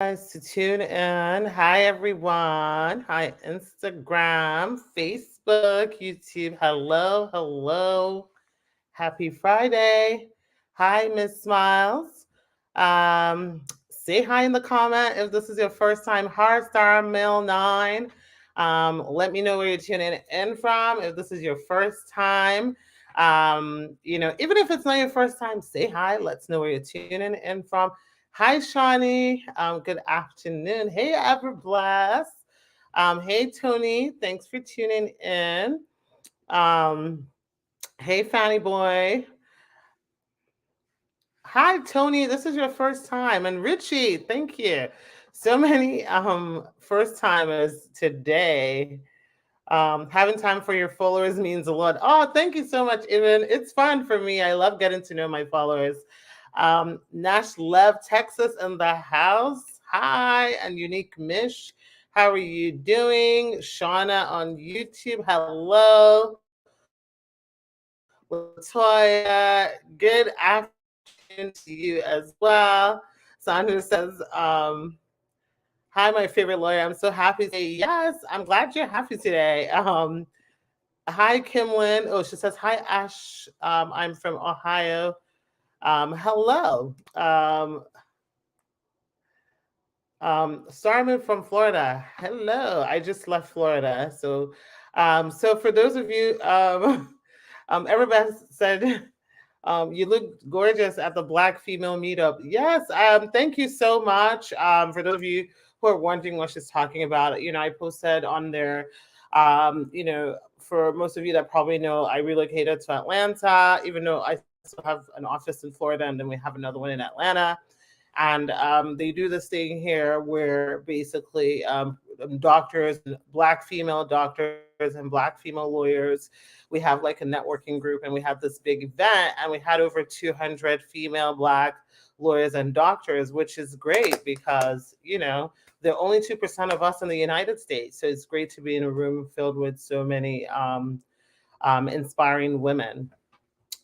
guys to tune in. Hi, everyone. Hi, Instagram, Facebook, YouTube. Hello, hello. Happy Friday. Hi, Miss Smiles. Say hi in the comment if this is your first time. Hard Star Mail 9. Let me know where you're tuning in from. If this is your first time, even if it's not your first time, say hi. Let's know where you're tuning in from. Hi, Shawnee. Good afternoon. Hey, Everbless. Hey, Tony. Thanks for tuning in. Um, hey, Fanny Boy. Hi, Tony. This is your first time. And Richie, thank you. So many first timers today. Having time for your followers means a lot. Oh, thank you so much, Evan. It's fun for me. I love getting to know my followers. Nash Lev, Texas in the house. Hi, and Unique Mish. How are you doing? Shauna on YouTube. Hello. Latoya. Good afternoon to you as well. Sandra says, hi, my favorite lawyer. I'm so happy to say yes. I'm glad you're happy today. Hi, Kimlin. Oh, she says, hi, Ash. I'm from Ohio. Hello. Starman from Florida. Hello. I just left Florida. So for those of you, everybody said, you look gorgeous at the Black Female Meetup. Yes, thank you so much. For those of you who are wondering what she's talking about, I posted on there, for most of you that probably know, I relocated to Atlanta, even though I still have an office in Florida and then we have another one in Atlanta. And they do this thing here where basically doctors, Black female doctors and Black female lawyers, we have like a networking group and we have this big event and we had over 200 female Black lawyers and doctors, which is great because, there are only 2% of us in the United States. So it's great to be in a room filled with so many inspiring women.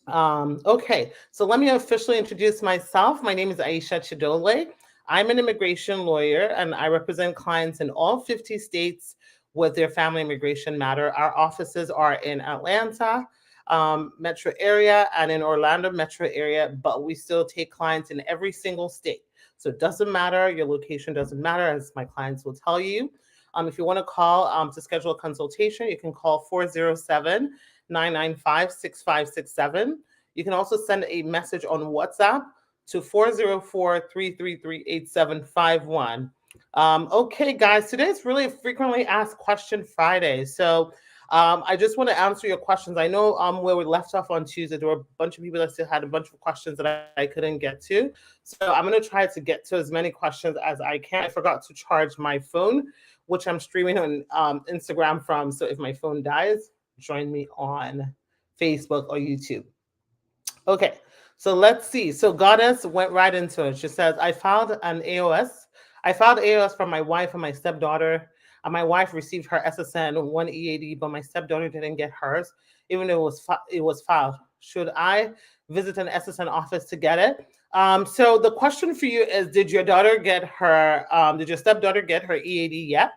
Okay, so let me officially introduce myself. My name is Aisha Chidole. I'm an immigration lawyer and I represent clients in all 50 states with their family immigration matter. Our offices are in Atlanta metro area and in Orlando metro area, but we still take clients in every single state. So it doesn't matter, your location doesn't matter, as my clients will tell you. If you want to call to schedule a consultation, you can call 407 995 6567. You can also send a message on WhatsApp to 404-333-8751. Okay, guys, today's really a frequently asked question Friday. So I just want to answer your questions. I know where we left off on Tuesday, there were a bunch of people that still had a bunch of questions that I couldn't get to. So I'm going to try to get to as many questions as I can. I forgot to charge my phone, which I'm streaming on Instagram from. So if my phone dies, join me on Facebook or YouTube. Okay, so let's see. So Goddess went right into it. She says, I filed an AOS. I filed AOS for my wife and my stepdaughter. And my wife received her SSN 1 EAD, but my stepdaughter didn't get hers, even though it was filed. Should I visit an SSN office to get it? So the question for you is, did your daughter get her, did your stepdaughter get her EAD yet?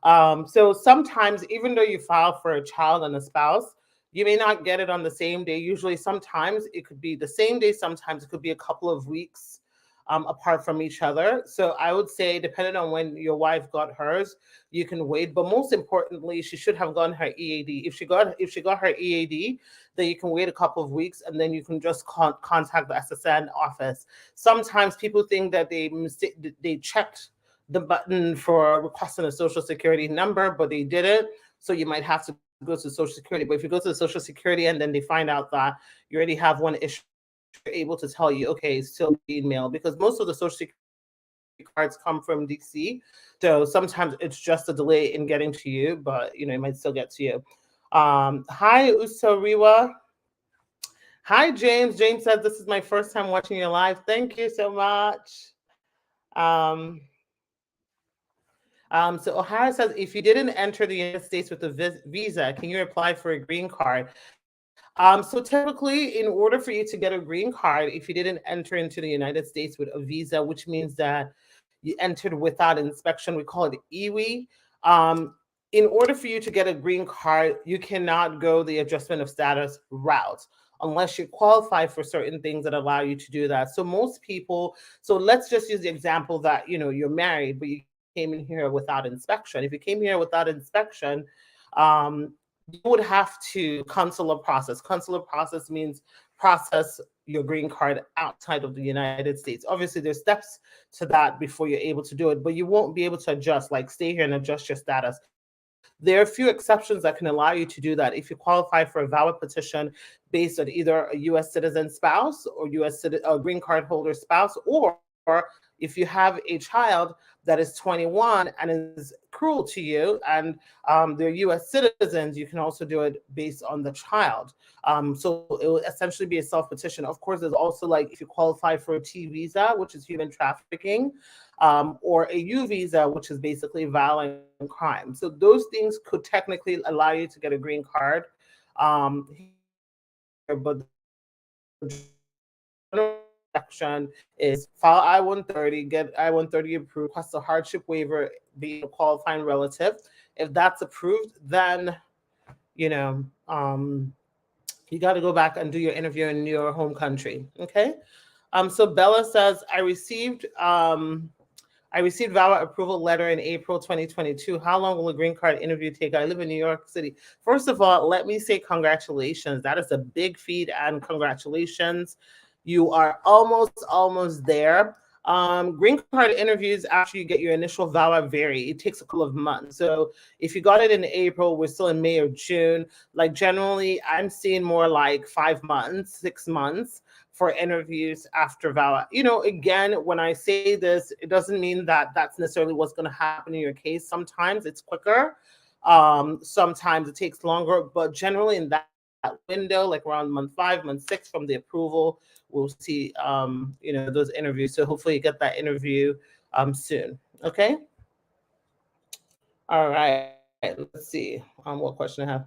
So sometimes, even though you file for a child and a spouse, you may not get it on the same day. Usually, sometimes it could be the same day, sometimes it could be a couple of weeks apart from each other. So I would say, depending on when your wife got hers, you can wait. But most importantly, she should have gotten her EAD. If she got her EAD, then you can wait a couple of weeks and then you can just contact the SSN office. Sometimes people think that they checked the button for requesting a social security number, but they didn't. So you might have to go to Social Security. But if you go to the Social Security and then they find out that you already have one issue, they're able to tell you, okay, it's still being mailed, because most of the Social Security cards come from DC. So sometimes it's just a delay in getting to you, but it might still get to you. Hi, Usariwa. Hi, James. James says, this is my first time watching your live. Thank you so much. Um, so O'Hara says, if you didn't enter the United States with a visa, can you apply for a green card? So typically, in order for you to get a green card, if you didn't enter into the United States with a visa, which means that you entered without inspection. We call it EWI. In order for you to get a green card, you cannot go the adjustment of status route unless you qualify for certain things that allow you to do that. So most people, so let's just use the example that, you're married, but you came in here without inspection. If you came here without inspection, you would have to consular process. Consular process means process your green card outside of the United States. Obviously, there's steps to that before you're able to do it, but you won't be able to adjust, like stay here and adjust your status. There are a few exceptions that can allow you to do that. If you qualify for a VAWA petition based on either a U.S. citizen spouse or green card holder spouse, or if you have a child that is 21 and is cruel to you and they're U.S. citizens, you can also do it based on the child. So it will essentially be a self-petition. Of course, there's also, like, if you qualify for a T visa, which is human trafficking, or a U visa, which is basically violent crime. So those things could technically allow you to get a green card. But the section is file I-130, get I-130 approved, request a hardship waiver, be a qualifying relative. If that's approved, then you got to go back and do your interview in your home country. Okay. So Bella says, I received VAWA approval letter in April 2022. How long will a green card interview take? I live in New York City. First of all, let me say congratulations. That is a big feat, and congratulations. You are almost there. Green card interviews after you get your initial VAWA vary. It takes a couple of months. So if you got it in April, we're still in May or June. Like generally, I'm seeing more like 5 months, 6 months for interviews after VAWA. Again, when I say this, it doesn't mean that that's necessarily what's going to happen in your case. Sometimes it's quicker. Sometimes it takes longer, but generally in that window, like around month 5, month 6 from the approval, we'll see, those interviews. So hopefully you get that interview soon. Okay. All right. Let's see what question I have.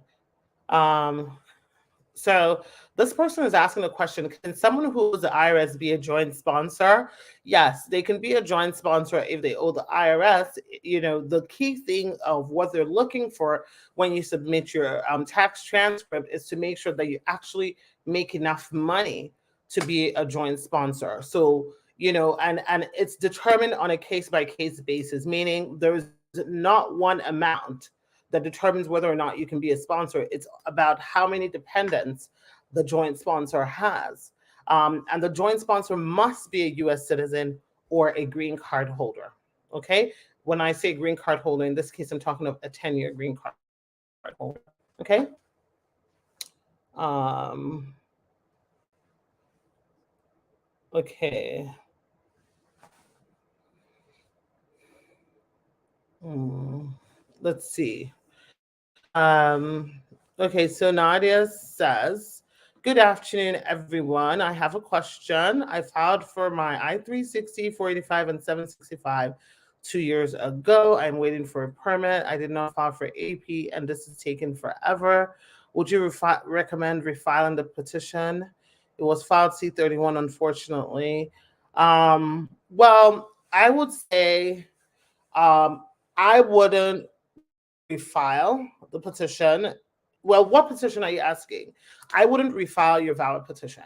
So this person is asking a question: can someone who owes the IRS be a joint sponsor? Yes, they can be a joint sponsor if they owe the IRS. The key thing of what they're looking for when you submit your tax transcript is to make sure that you actually make enough money to be a joint sponsor. So, and it's determined on a case-by-case basis, meaning there's not one amount that determines whether or not you can be a sponsor. It's about how many dependents the joint sponsor has. And the joint sponsor must be a U.S. citizen or a green card holder. Okay? When I say green card holder, in this case, I'm talking of a 10-year green card holder. Okay? Okay. Let's see. Okay, so Nadia says, good afternoon, everyone. I have a question. I filed for my I-360, 485, and 765 2 years ago. I'm waiting for a permit. I did not file for AP, and this is taking forever. Would you recommend refiling the petition? It was filed C-31, unfortunately. Well, I would say I wouldn't refile the petition. Well, what petition are you asking? I wouldn't refile your VAWA petition.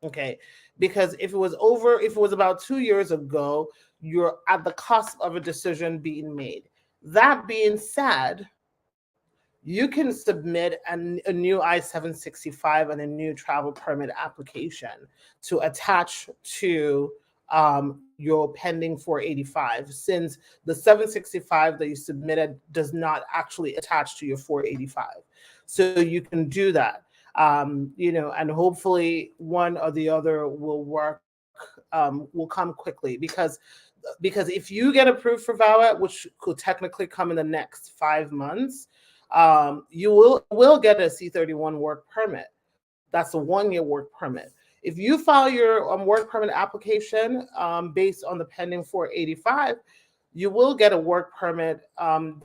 Okay. Because if it was about 2 years ago, you're at the cusp of a decision being made. That being said, you can submit a new I-765 and a new travel permit application to attach to your pending 485, since the 765 that you submitted does not actually attach to your 485. So you can do that, and hopefully one or the other will work, will come quickly, because if you get approved for VAWA, which could technically come in the next 5 months, you will get a C-31 work permit. That's a 1-year work permit. If you file your work permit application based on the pending 485, you will get a work permit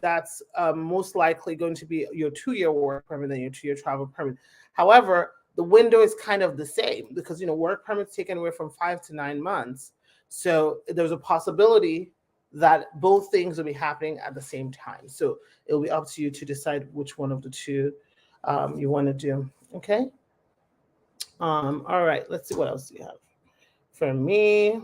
that's most likely going to be your 2-year work permit than your 2-year travel permit. However, the window is kind of the same, because work permits take anywhere from 5 to 9 months. So there's a possibility that both things will be happening at the same time. So it'll be up to you to decide which one of the two you want to do. Okay. All right. Let's see what else you have for me.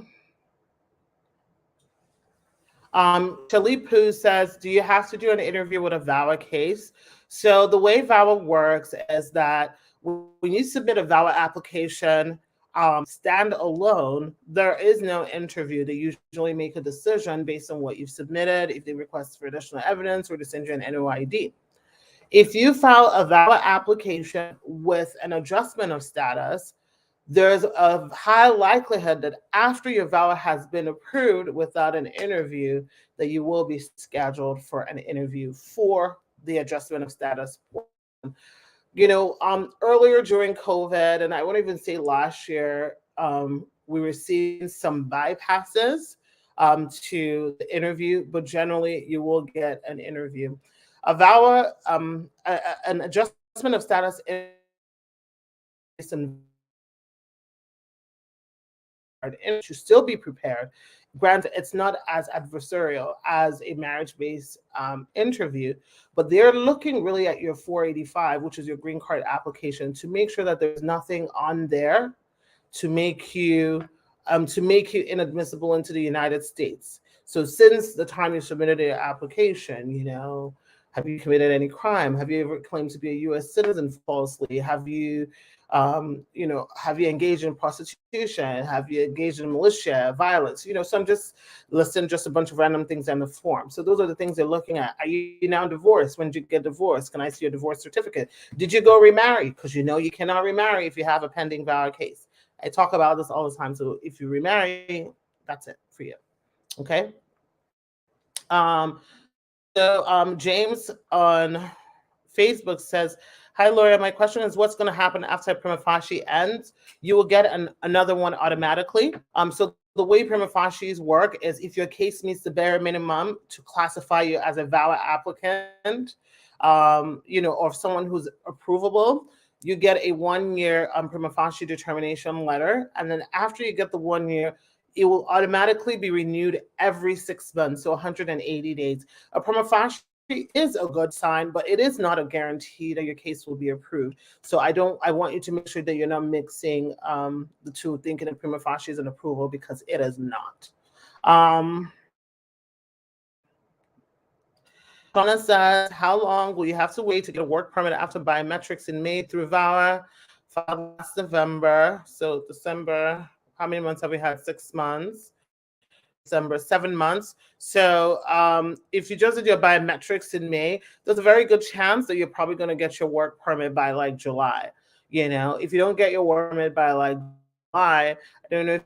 Shalipu says, do you have to do an interview with a VAWA case? So the way VAWA works is that when you submit a VAWA application, stand alone, there is no interview. They usually make a decision based on what you've submitted, if they request for additional evidence or to send you an NOID. If you file a VAWA application with an adjustment of status, there's a high likelihood that after your VAWA has been approved without an interview, that you will be scheduled for an interview for the adjustment of status. Earlier during COVID, and I won't even say last year, we were seeing some bypasses to the interview, but generally you will get an interview. A VAWA, an adjustment of status and to still be prepared. Granted, it's not as adversarial as a marriage-based interview, but they're looking really at your 485, which is your green card application, to make sure that there's nothing on there to make you inadmissible into the United States. So since the time you submitted your application, have you committed any crime? Have you ever claimed to be a U.S. citizen falsely? Have you engaged in prostitution? Have you engaged in militia violence? So I'm just listing just a bunch of random things on the form. So those are the things they're looking at. Are you now divorced? When did you get divorced? Can I see your divorce certificate? Did you go remarry? Because you cannot remarry if you have a pending VAWA case. I talk about this all the time. So if you remarry, that's it for you. Okay. James on Facebook says, hi, Laura. My question is, what's going to happen after primofasci ends? You will get another one automatically. So the way primofascis work is if your case meets the bare minimum to classify you as a VAWA applicant, or someone who's approvable, you get a 1-year primofasci determination letter. And then after you get the 1 year, it will automatically be renewed every 6 months, so 180 days. A primofasci is a good sign, but it is not a guarantee that your case will be approved. So I want you to make sure that you're not mixing the two, thinking that primofasci is an approval, because it is not. Donna says, how long will you have to wait to get a work permit after biometrics in May through VAWA? Filed last November, so December. How many months have we had? 6 months. December, 7 months. So if you just did your biometrics in May, there's a very good chance that you're probably going to get your work permit by like July. If you don't get your work permit by like July, I don't know if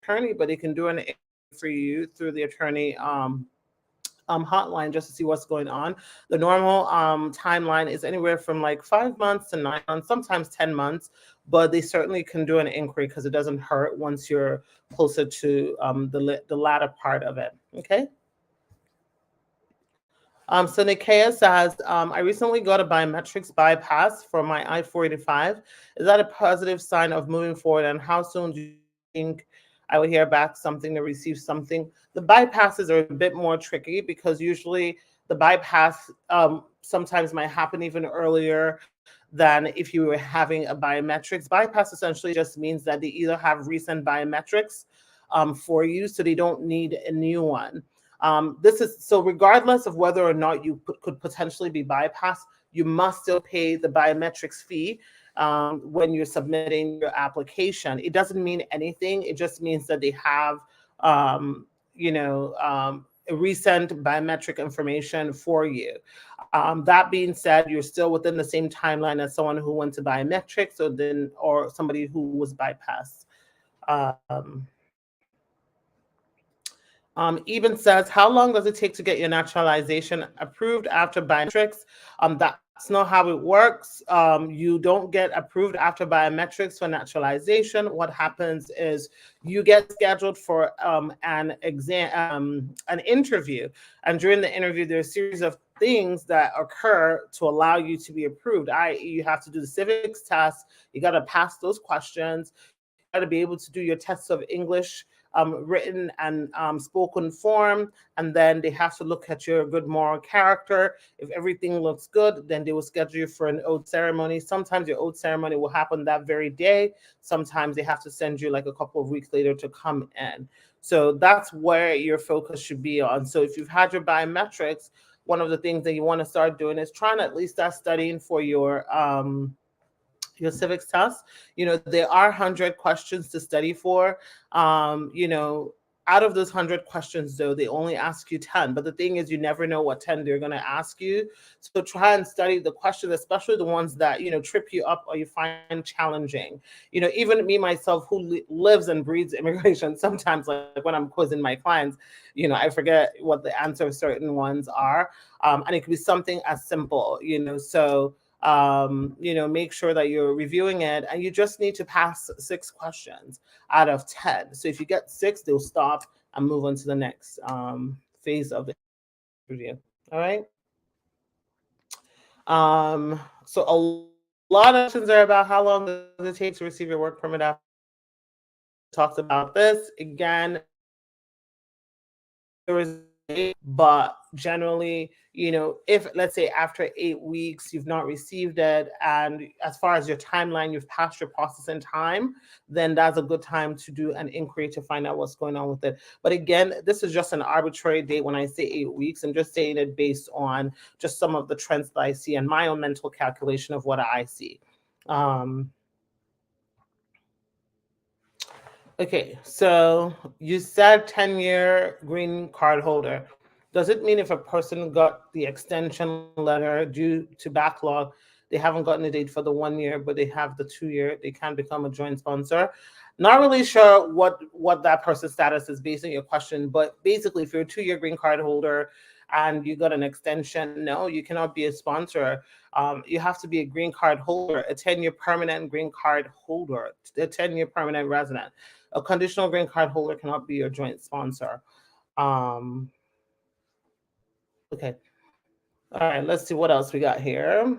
attorney, but they can do an for you through the attorney hotline just to see what's going on. The normal timeline is anywhere from like 5 months to 9 months, sometimes 10 months, but they certainly can do an inquiry because it doesn't hurt once you're closer to the latter part of it. Okay. So Nikea says, I recently got a biometrics bypass for my I-485. Is that a positive sign of moving forward? And how soon do you think I will hear back something to receive something? The bypasses are a bit more tricky because usually the bypass sometimes might happen even earlier than if you were having a biometrics. Bypass essentially just means that they either have recent biometrics for you, so they don't need a new one. So regardless of whether or not you could potentially be bypassed, you must still pay the biometrics fee when you're submitting your application. It doesn't mean anything. It just means that they have, recent biometric information for you. That being said, you're still within the same timeline as someone who went to biometrics or somebody who was bypassed. Even says, how long does it take to get your naturalization approved after biometrics? That's not how it works. You don't get approved after biometrics for naturalization. What happens is you get scheduled for an interview. And during the interview, there's a series of things that occur to allow you to be approved, i.e. you have to do the civics test. You got to pass those questions. You got to be able to do your tests of English written and spoken form, and then they have to look at your good moral character. If everything looks good, then they will schedule you for an oath ceremony. Sometimes your oath ceremony will happen that very day. Sometimes they have to send you like a couple of weeks later to come in. So that's where your focus should be on. So if you've had your biometrics, one of the things that you want to start doing is trying to at least start studying for your civics test. There are 100 questions to study for. Out of those 100 questions, though, they only ask you 10. But the thing is, you never know what 10 they're going to ask you. So try and study the questions, especially the ones that, trip you up or you find challenging. Even me, myself, who lives and breathes immigration, sometimes, like when I'm quizzing my clients, I forget what the answer of certain ones are. And it could be something as simple, so make sure that you're reviewing it, and you just need to pass 6 questions out of 10. So if you get 6, they'll stop and move on to the next phase of the review. All right. So a lot of questions are about how long does it take to receive your work permit. After talked about this again, there is, but generally, if let's say after 8 weeks you've not received it, and as far as your timeline, you've passed your processing time, then that's a good time to do an inquiry to find out what's going on with it. But again, this is just an arbitrary date. When I say 8 weeks, I'm just saying it based on just some of the trends that I see and my own mental calculation of what I see. Okay, so you said 10-year green card holder. Does it mean if a person got the extension letter due to backlog, they haven't gotten a date for the 1 year, but they have the 2 year, they can become a joint sponsor? Not really sure what that person's status is based on your question, but basically, if you're a 2-year green card holder and you got an extension, no, you cannot be a sponsor. You have to be a green card holder, a 10-year permanent green card holder, a 10-year permanent resident. A conditional green card holder cannot be your joint sponsor. Okay. All right, let's see what else we got here.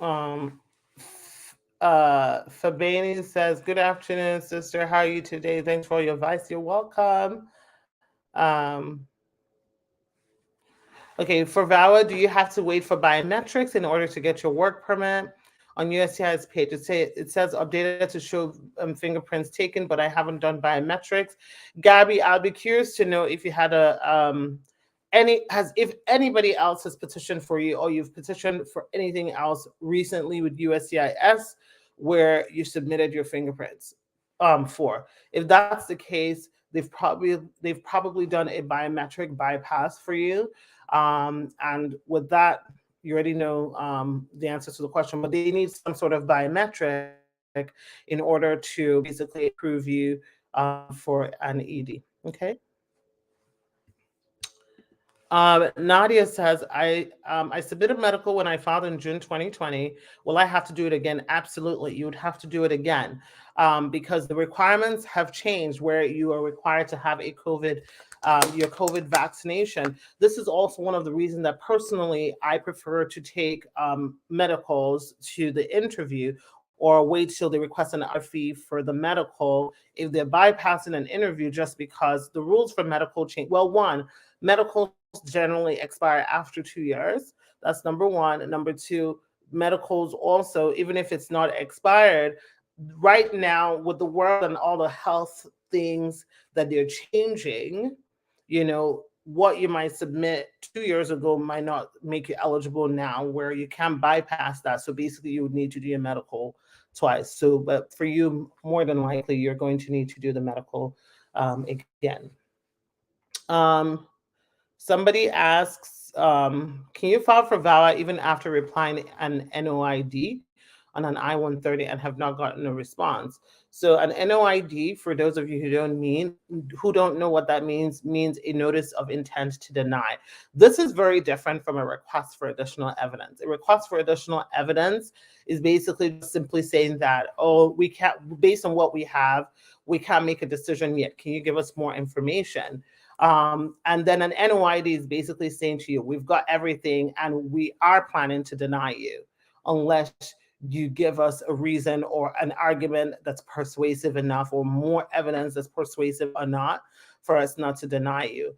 Fabani says, good afternoon, sister. How are you today? Thanks for your advice. You're welcome. Okay, for VAWA, do you have to wait for biometrics in order to get your work permit? On USCIS page, it says updated to show fingerprints taken, but I haven't done biometrics. Gabby, I'll be curious to know if you had if anybody else has petitioned for you, or you've petitioned for anything else recently with USCIS where you submitted your fingerprints for. If that's the case, they've probably done a biometric bypass for you. And with that, you already know the answer to the question, but they need some sort of biometric in order to basically approve you for an ED. Okay. Nadia says, I submitted medical when I filed in June 2020. Will I have to do it again? Absolutely. You would have to do it again because the requirements have changed where you are required to have a your COVID vaccination. This is also one of the reasons that personally I prefer to take medicals to the interview, or wait till they request an fee for the medical if they're bypassing an interview, just because the rules for medical change. Well, one, medical generally expire after 2 years. That's number one. And number two, medicals also, even if it's not expired, right now with the world and all the health things that they're changing, what you might submit 2 years ago might not make you eligible now, where you can bypass that. So basically you would need to do your medical twice. So, but for you, more than likely, you're going to need to do the medical again. Somebody asks, can you file for VAWA even after replying an NOID on an I-130 and have not gotten a response? So an NOID, for those of you who don't know what that means a notice of intent to deny. This is very different from a request for additional evidence. A request for additional evidence is basically simply saying that, oh, we can't, based on what we have, we can't make a decision yet. Can you give us more information? And then an NOID is basically saying to you, we've got everything and we are planning to deny you unless you give us a reason or an argument that's persuasive enough, or more evidence that's persuasive or not, for us not to deny you.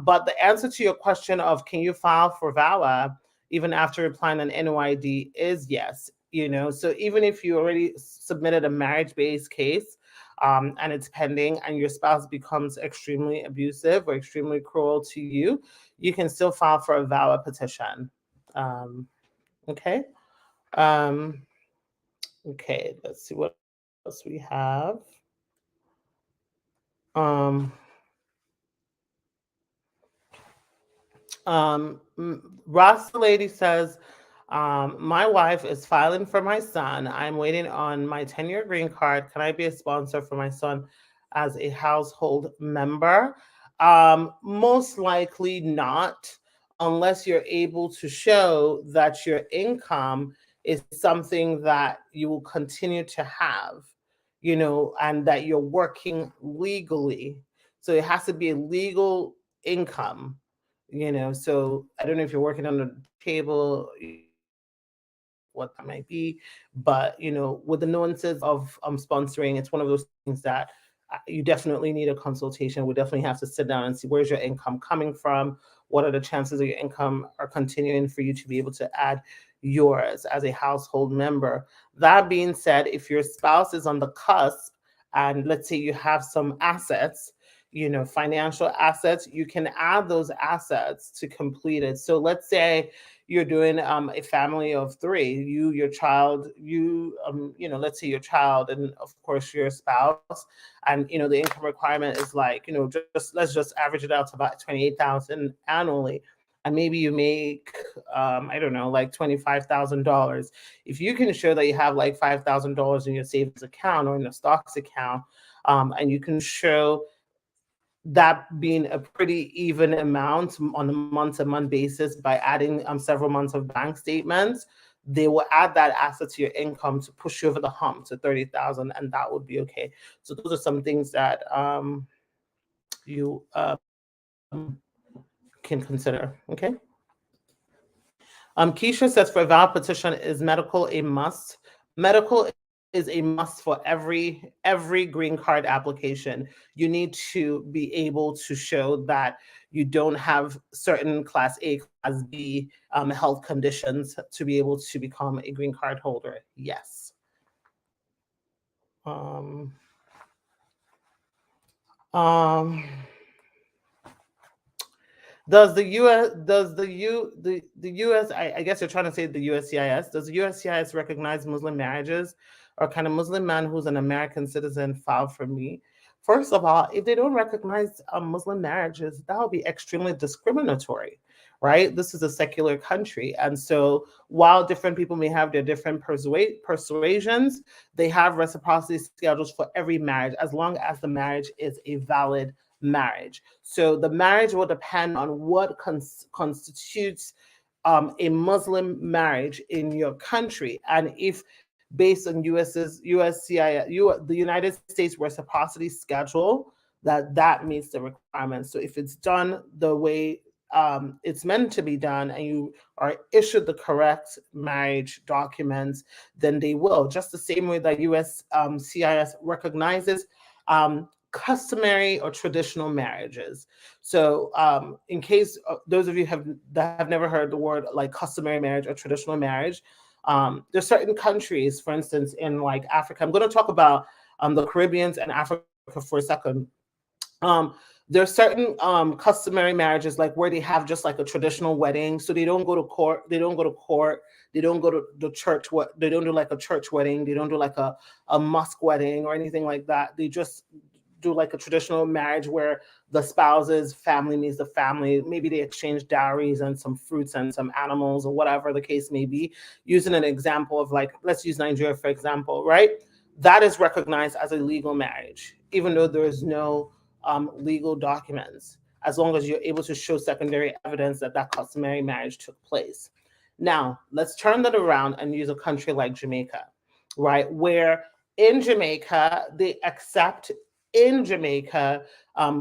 But the answer to your question of can you file for VAWA even after applying an NOID is yes. So even if you already submitted a marriage-based case, and it's pending, and your spouse becomes extremely abusive or extremely cruel to you, you can still file for a VAWA petition. Okay. Okay, let's see what else we have. Ross the lady says, my wife is filing for my son. I'm waiting on my 10-year green card. Can I be a sponsor for my son as a household member? Most likely not, unless you're able to show that your income is something that you will continue to have, and that you're working legally. So it has to be a legal income. So I don't know if you're working on the table, what that might be, but with the nuances of sponsoring, it's one of those things that you definitely need a consultation. We definitely have to sit down and see where's your income coming from, what are the chances of your income are continuing for you to be able to add yours as a household member. That being said, if your spouse is on the cusp, and let's say you have some assets, financial assets, you can add those assets to complete it. So let's say you're doing a family of 3, your child, let's say your child, and of course your spouse, and the income requirement is like, just let's just average it out to about 28,000 annually, and maybe you make I don't know, like $25,000. If you can show that you have like $5,000 in your savings account or in a stocks account, and you can show that being a pretty even amount on a month-to-month basis by adding several months of bank statements, they will add that asset to your income to push you over the hump to 30,000, and that would be okay. So those are some things that you can consider. Okay. Keisha says, for a VAWA petition, is medical a must? Medical is a must for every green card application. You need to be able to show that you don't have certain class A, class B health conditions to be able to become a green card holder. Yes. Does the US, I guess you're trying to say the USCIS, does the USCIS recognize Muslim marriages, or can a Muslim man who's an American citizen file for me? First of all, if they don't recognize Muslim marriages, that would be extremely discriminatory, right? This is a secular country. And so while different people may have their different persuasions, they have reciprocity schedules for every marriage, as long as the marriage is a valid marriage. So the marriage will depend on what constitutes a Muslim marriage in your country. And if based on USCIS, the United States reciprocity schedule, that meets the requirements. So if it's done the way it's meant to be done, and you are issued the correct marriage documents, then they will. Just the same way that USCIS recognizes customary or traditional marriages. So in case those of you that have never heard the word like customary marriage or traditional marriage, there's certain countries, for instance, in like Africa. I'm going to talk about the Caribbeans and Africa for a second. There's certain customary marriages, like where they have just like a traditional wedding. So they don't go to court. They don't go to the church. They don't do like a church wedding. They don't do like a mosque wedding or anything like that. They just do like a traditional marriage where the spouse's family meets the family. Maybe they exchange dowries and some fruits and some animals or whatever the case may be. Using an example of like, let's use Nigeria, for example, right? That is recognized as a legal marriage, even though there is no legal documents, as long as you're able to show secondary evidence that that customary marriage took place. Now, let's turn that around and use a country like Jamaica, right? Where in Jamaica, they accept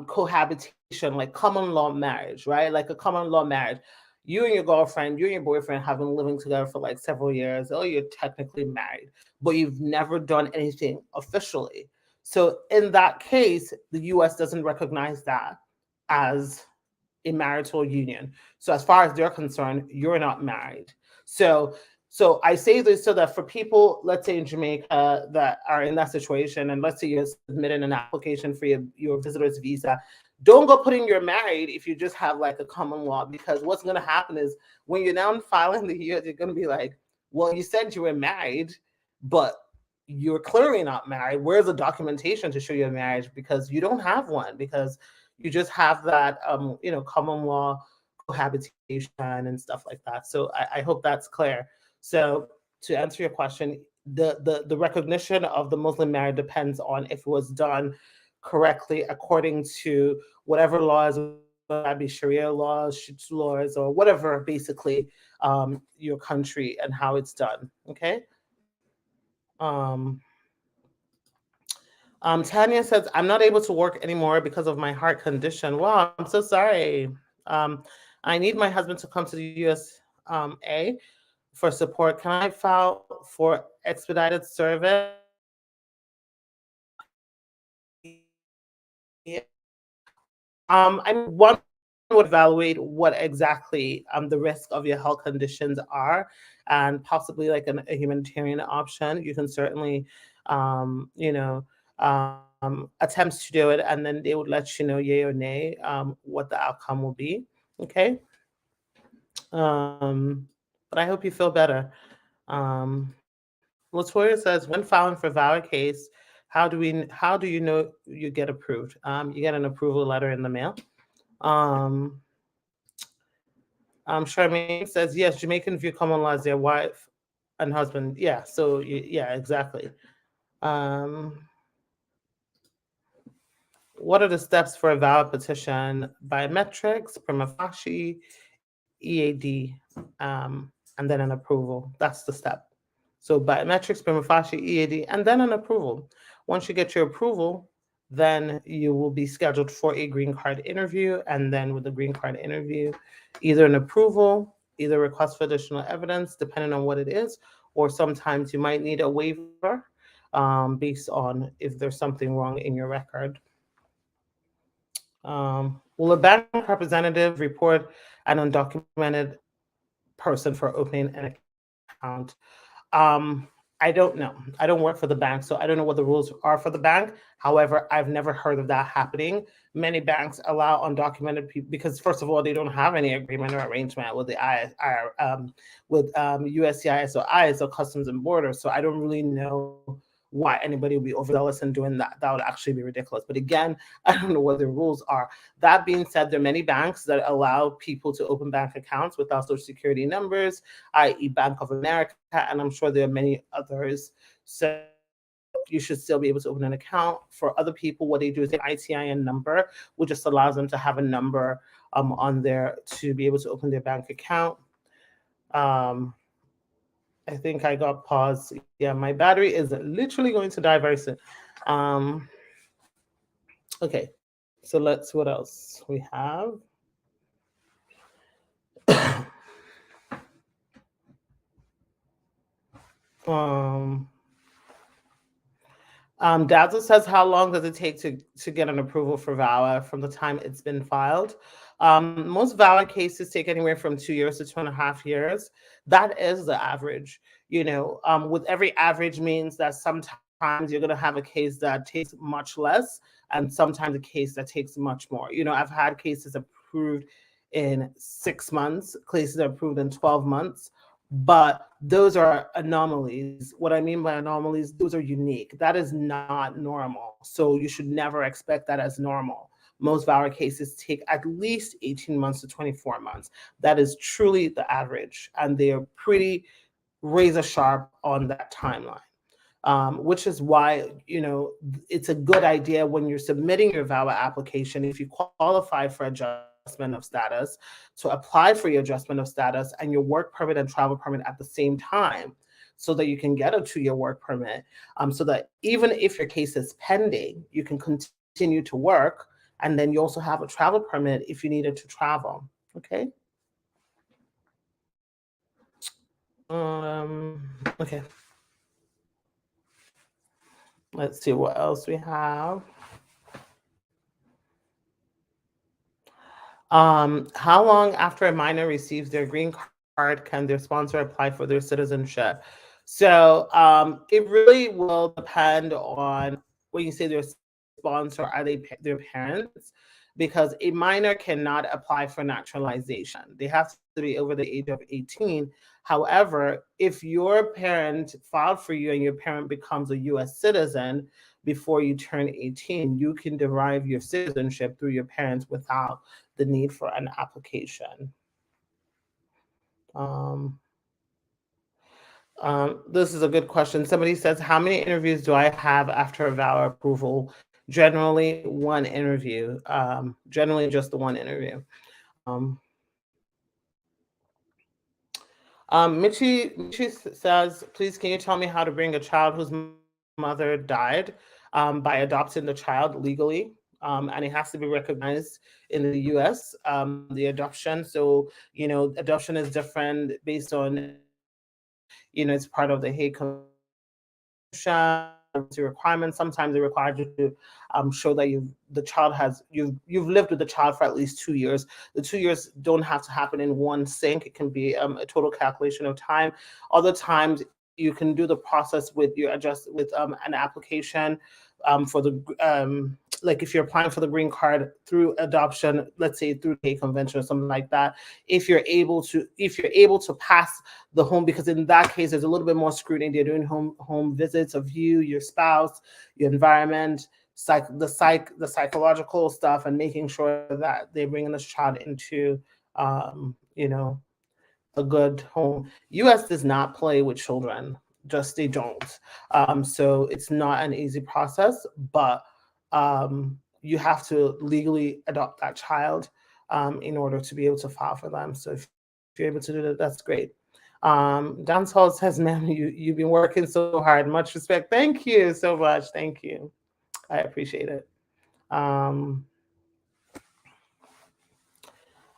cohabitation, like common law marriage, right? Like a common law marriage. you and your girlfriend, you and your boyfriend have been living together for like several years. Oh, you're technically married, but you've never done anything officially. So in that case, the US doesn't recognize that as a marital union. So as far as they're concerned, you're not married. So I say this so that for people, let's say in Jamaica that are in that situation, and let's say you're submitting an application for your visitor's visa, don't go putting you're married if you just have like a common law, because what's going to happen is when you're now filing the year, they're going to be like, well, you said you were married, but you're clearly not married. Where's the documentation to show your marriage? Because you don't have one, because you just have that common law cohabitation and stuff like that. So I hope that's clear. So to answer your question, the recognition of the Muslim marriage depends on if it was done correctly according to whatever laws, whether that be Sharia laws, laws, or whatever, basically, your country and how it's done. Okay. Um, Tanya says, I'm not able to work anymore because of my heart condition. Wow, I'm so sorry. Um, I need my husband to come to the USA for support. Can I file for expedited service? I mean, one would evaluate what exactly the risk of your health conditions are, and possibly like a humanitarian option. You can certainly, attempts to do it, and then they would let you know, yay or nay, what the outcome will be. Okay. But I hope you feel better. Latoya says, when filing for VAWA case, how do you know you get approved? You get an approval letter in the mail. Um, Charmaine says, yes, Jamaican view common law as their wife and husband. Yeah, so yeah, exactly. Um, what are the steps for a VAWA petition? Biometrics, primofasci, EAD, and then an approval. That's the step. So biometrics, primofasci, EAD, and then an approval. Once you get your approval, then you will be scheduled for a green card interview. And then with the green card interview, either an approval, either request for additional evidence, depending on what it is, or sometimes you might need a waiver based on if there's something wrong in your record. Will a bank representative report an undocumented person for opening an account? I don't know. I don't work for the bank, so I don't know what the rules are for the bank. However, I've never heard of that happening. Many banks allow undocumented people because, first of all, they don't have any agreement or arrangement with the USCIS or ICE or Customs and Borders. So I don't really know why anybody would be overzealous in doing that. That would actually be ridiculous. But again, I don't know what the rules are. That being said, there are many banks that allow people to open bank accounts without social security numbers, i.e. Bank of America, and I'm sure there are many others. So you should still be able to open an account. For other people, what they do is an ITIN number, which just allows them to have a number on there to be able to open their bank account. I think I got paused. Yeah, my battery is literally going to die very soon. Okay, so let's see what else we have. Dazzle says, how long does it take to get an approval for VAWA from the time it's been filed? Most VAWA cases take anywhere from 2 years to 2.5 years. That is the average. With every average means that sometimes you're going to have a case that takes much less, and sometimes a case that takes much more. I've had cases approved in 6 months, cases approved in 12 months. But those are anomalies. What I mean by anomalies, those are unique. That is not normal. So you should never expect that as normal. Most VAWA cases take at least 18 months to 24 months. That is truly the average. And they are pretty razor sharp on that timeline. Which is why, it's a good idea when you're submitting your VAWA application, if you qualify for adjustment of status, to apply for your adjustment of status and your work permit and travel permit at the same time, so that you can get a 2-year work permit, so that even if your case is pending, you can continue to work, and then you also have a travel permit if you needed to travel. Okay. Okay. Let's see what else we have. How long after a minor receives their green card can their sponsor apply for their citizenship? So it really will depend on when you say their sponsor, are they their parents? Because a minor cannot apply for naturalization. They have to be over the age of 18. However, if your parent filed for you and your parent becomes a US citizen before you turn 18, you can derive your citizenship through your parents without the need for an application. Um, this is a good question. Somebody says, how many interviews do I have after a vow approval? Generally, one interview. Generally, just the one interview. Um, Michi says, please, can you tell me how to bring a child whose mother died by adopting the child legally? And it has to be recognized in the US, the adoption. So, adoption is different based on, it's part of the Hague requirements. Sometimes they require you to show that you've lived with the child for at least 2 years. The 2 years don't have to happen in one sync. It can be a total calculation of time. Other times you can do the process with an application for the like if you're applying for the green card through adoption, let's say through the convention or something like that. If you're able to pass the home, because in that case there's a little bit more scrutiny. They're doing home visits of you, your spouse, your environment, the psychological stuff, and making sure that they're bringing this child into um, you know a good home. US does not play with children, just they don't. So it's not an easy process, but you have to legally adopt that child in order to be able to file for them. So if you're able to do that, that's great. Dance Hall says, "Man, you've been working so hard. Much respect." Thank you so much. Thank you. I appreciate it. Um,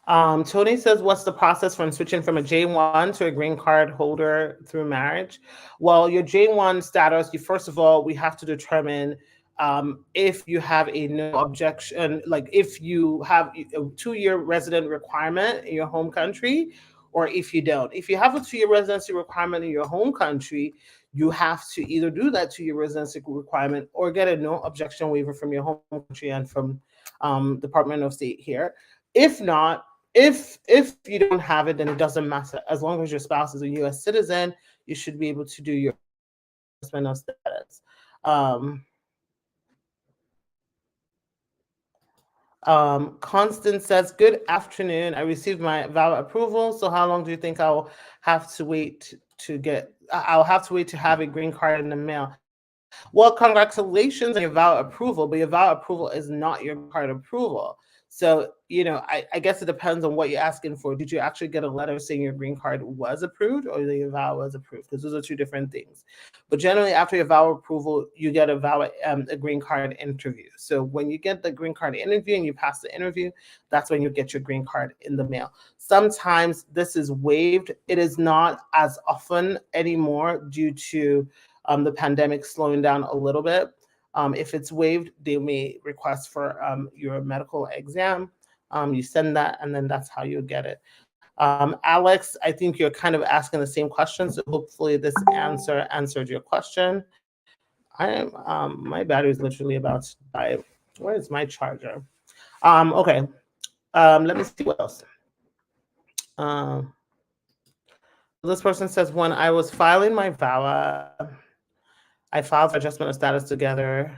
Tony says, what's the process from switching from a J1 to a green card holder through marriage? Well, your J1 status, first of all, we have to determine if you have a no objection, like if you have a 2-year resident requirement in your home country, or if you don't. If you have a 2-year residency requirement in your home country, you have to either do that 2-year residency requirement or get a no objection waiver from your home country and from Department of State here. If not, if you don't have it, then it doesn't matter. As long as your spouse is a U.S. citizen, you should be able to do your adjustment of status. Constance says, good afternoon. I received my VAWA approval. So how long do you think I'll have to wait to have a green card in the mail? Well, congratulations on your VAWA approval, but your VAWA approval is not your card approval. So, I guess it depends on what you're asking for. Did you actually get a letter saying your green card was approved or that your VAWA was approved? Because those are two different things. But generally, after your VAWA approval, you get a VAWA, a green card interview. So when you get the green card interview and you pass the interview, that's when you get your green card in the mail. Sometimes this is waived. It is not as often anymore due to the pandemic slowing down a little bit. If it's waived, they may request for your medical exam. You send that, and then that's how you get it. Alex, I think you're kind of asking the same question, so hopefully this answer answered your question. I am my battery is literally about to die. Where is my charger? Okay. Let me see what else. This person says, when I was filing my VAWA, I filed for adjustment of status together.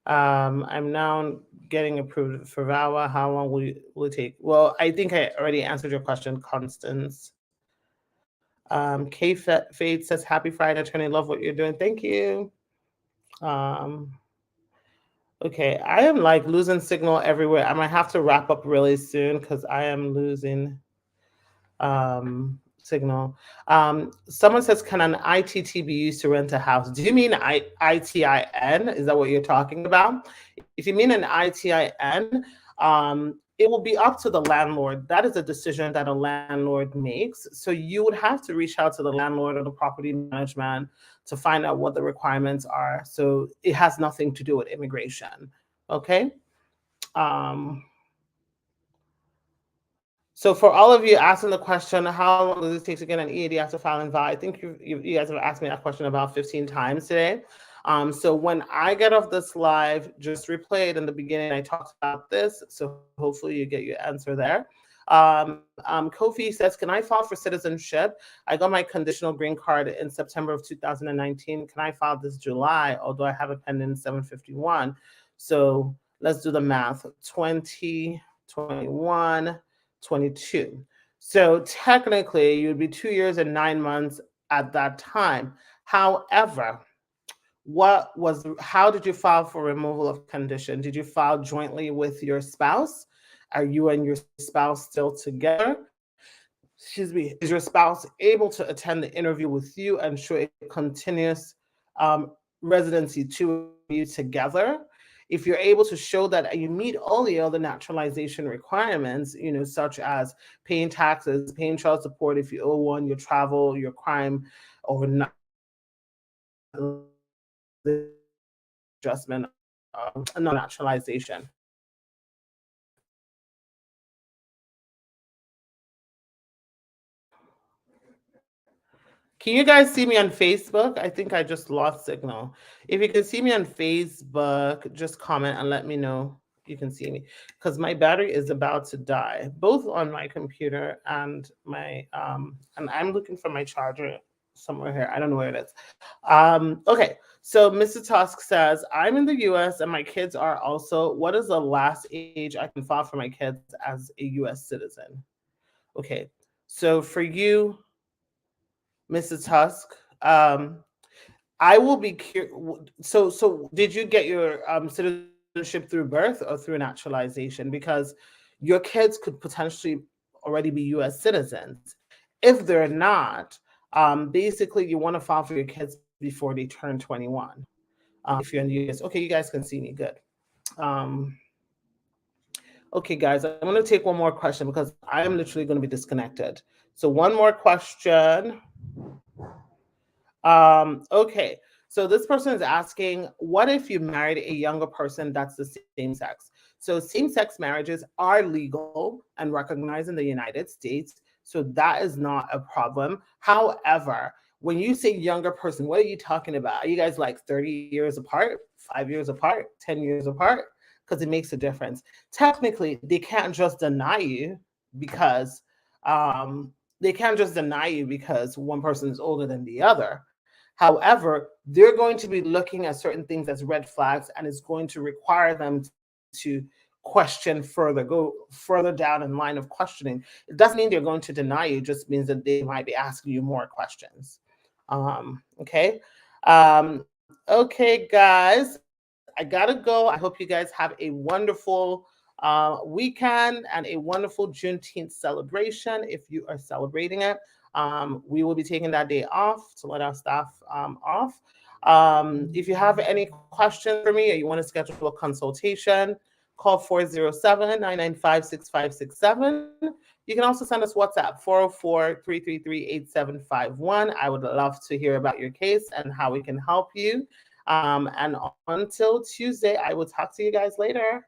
I'm now getting approved for VAWA. How long will it take? Well, I think I already answered your question, Constance. K Fade says, happy Friday, attorney. Love what you're doing. Thank you. Okay, I am like losing signal everywhere. I might have to wrap up really soon because I am losing signal. Someone says, can an ITT be used to rent a house? Do you mean ITIN? Is that what you're talking about? If you mean an ITIN, it will be up to the landlord. That is a decision that a landlord makes. So you would have to reach out to the landlord or the property management to find out what the requirements are. So it has nothing to do with immigration. Okay. Um, so for all of you asking the question, how long does it take to get an EAD after filing VAWA? I think you guys have asked me that question about 15 times today. So when I get off this live, just replay it. In the beginning, I talked about this. So hopefully you get your answer there. Kofi says, can I file for citizenship? I got my conditional green card in September of 2019. Can I file this July? Although I have a pending 751. So let's do the math. 2021. 22. So technically, you'd be 2 years and 9 months at that time. However, how did you file for removal of condition? Did you file jointly with your spouse? Are you and your spouse still together? Excuse me. Is your spouse able to attend the interview with you and show a continuous residency to you together? If you're able to show that you meet all the other naturalization requirements, such as paying taxes, paying child support if you owe one, your travel, your crime, or not adjustment, naturalization. Can you guys see me on Facebook? I think I just lost signal. If you can see me on Facebook, just comment and let me know you can see me, because my battery is about to die, both on my computer and my and I'm looking for my charger somewhere here. I don't know where it is. Okay, so Mr. Tusk says, I'm in the US and my kids are also. What is the last age I can file for my kids as a US citizen? Okay, so for you, Mrs. Tusk, I will be curious. So did you get your citizenship through birth or through naturalization? Because your kids could potentially already be U.S. citizens. If they're not, basically you want to file for your kids before they turn 21. If you're in the U.S., okay, you guys can see me good. Okay, guys, I'm going to take one more question because I am literally going to be disconnected. So one more question. Okay, so this person is asking, what if you married a younger person that's the same sex? So same-sex marriages are legal and recognized in the United States, so that is not a problem. However, when you say younger person, what are you talking about? Are you guys like 30 years apart, 5 years apart, 10 years apart? Because it makes a difference. Technically, they can't just deny you because one person is older than the other. However, they're going to be looking at certain things as red flags, and it's going to require them to question further, go further down in line of questioning. It doesn't mean they're going to deny you, it just means that they might be asking you more questions. Okay. Okay, guys, I gotta go. I hope you guys have a wonderful weekend and a wonderful Juneteenth celebration if you are celebrating it. We will be taking that day off to let our staff off. If you have any questions for me or you want to schedule a consultation, call 407-995-6567. You can also send us WhatsApp, 404-333-8751. I would love to hear about your case and how we can help you. And until Tuesday, I will talk to you guys later.